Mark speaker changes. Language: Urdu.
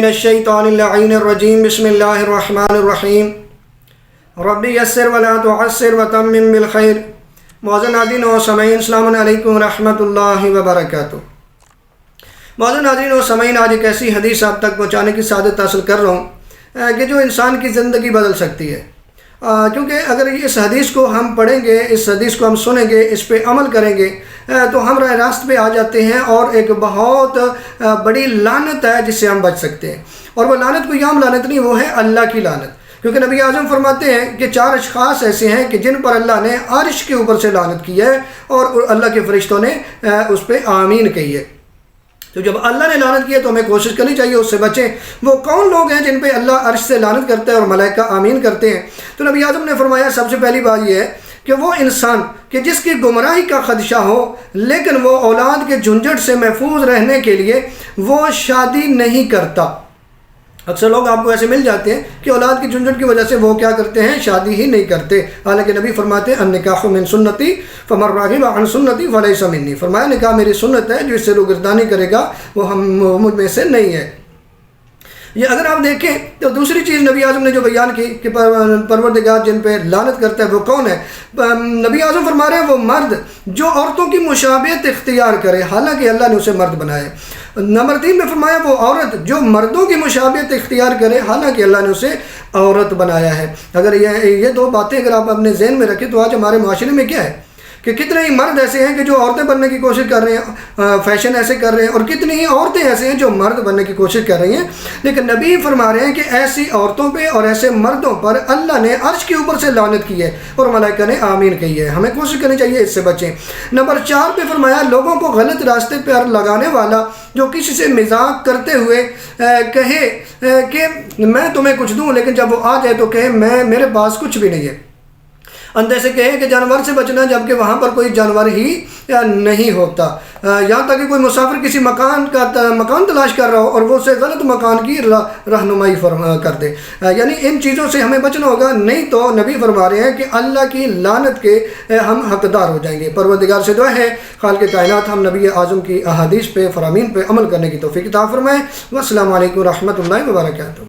Speaker 1: من الشیطان اللعین الرجیم بسم اللہ الرحمن الرحیم رب یسر ولا تعسر وتمم بالخیر۔ معزز ناظرین و سامعین السلام علیکم ورحمۃ اللہ وبرکاتہ۔ معزز ناظرین و سامعین، آج ایک ایسی حدیث آپ تک پہنچانے کی سعادت حاصل کر رہا ہوں کہ جو انسان کی زندگی بدل سکتی ہے، کیونکہ اگر اس حدیث کو ہم پڑھیں گے، اس حدیث کو ہم سنیں گے، اس پہ عمل کریں گے تو ہم راہ راست پہ آ جاتے ہیں، اور ایک بہت بڑی لعنت ہے جس سے ہم بچ سکتے ہیں۔ اور وہ لعنت کوئی عام لعنت نہیں، وہ ہے اللہ کی لعنت، کیونکہ نبی اعظم فرماتے ہیں کہ 4 اشخاص ایسے ہیں کہ جن پر اللہ نے عرش کے اوپر سے لعنت کی ہے اور اللہ کے فرشتوں نے اس پہ آمین کہی ہے۔ تو جب اللہ نے لعنت کی ہے تو ہمیں کوشش کرنی چاہیے اس سے بچیں۔ وہ کون لوگ ہیں جن پہ اللہ عرش سے لعنت کرتا ہے اور ملائکہ آمین کرتے ہیں؟ تو نبی اعظم نے فرمایا سب سے پہلی بات یہ ہے کہ وہ انسان کہ جس کی گمراہی کا خدشہ ہو لیکن وہ اولاد کے جھنجھٹ سے محفوظ رہنے کے لیے وہ شادی نہیں کرتا۔ اکثر لوگ آپ کو ایسے مل جاتے ہیں کہ اولاد کی جھنجھٹ کی وجہ سے وہ کیا کرتے ہیں، شادی ہی نہیں کرتے، حالانکہ نبی فرماتے ہیں النکاح من سنتی فمن راغب عن سنتی فلیس منی۔ فرمایا نکاح میری سنت ہے، جو اس سے روگردانی کرے گا وہ مجھ میں سے نہیں ہے۔ یہ اگر آپ دیکھیں تو دوسری چیز نبی اعظم نے جو بیان کی کہ پروردگار جن پہ لعنت کرتا ہے وہ کون ہے؟ نبی اعظم فرما رہے ہیں وہ مرد جو عورتوں کی مشابہت اختیار کرے، حالانکہ اللہ نے اسے مرد بنایا ہے۔ نمبر 3 میں فرمایا وہ عورت جو مردوں کی مشابہت اختیار کرے، حالانکہ اللہ نے اسے عورت بنایا ہے۔ اگر یہ 2 باتیں اگر آپ اپنے ذہن میں رکھیں تو آج ہمارے معاشرے میں کیا ہے کہ کتنے ہی مرد ایسے ہیں کہ جو عورتیں بننے کی کوشش کر رہے ہیں، فیشن ایسے کر رہے ہیں، اور کتنی ہی عورتیں ایسے ہیں جو مرد بننے کی کوشش کر رہی ہیں۔ لیکن نبی فرما رہے ہیں کہ ایسی عورتوں پہ اور ایسے مردوں پر اللہ نے عرش کے اوپر سے لعنت کی ہے اور ملائکہ نے آمین کہی ہے۔ ہمیں کوشش کرنی چاہیے اس سے بچیں۔ نمبر 4 پہ فرمایا لوگوں کو غلط راستے پر لگانے والا جو کسی سے مذاق کرتے ہوئے کہے کہ میں تمہیں کچھ دوں، لیکن جب وہ آ جائے تو کہے میرے پاس کچھ بھی نہیں ہے۔ اندھے سے کہے کہ جانور سے بچنا، جبکہ وہاں پر کوئی جانور ہی نہیں ہوتا۔ یہاں تک کہ کوئی مسافر کسی مکان تلاش کر رہا ہو اور وہ اسے غلط مکان کی رہنمائی کر دے، یعنی ان چیزوں سے ہمیں بچنا ہوگا، نہیں تو نبی فرما رہے ہیں کہ اللہ کی لعنت کے ہم حقدار ہو جائیں گے۔ پروردگار سے دعا ہے خالق کائنات ہم نبی اعظم کی احادیث پہ فرامین پہ عمل کرنے کی توفیق عطا فرمائے۔ والسلام علیکم ورحمۃ اللہ وبرکاتہ۔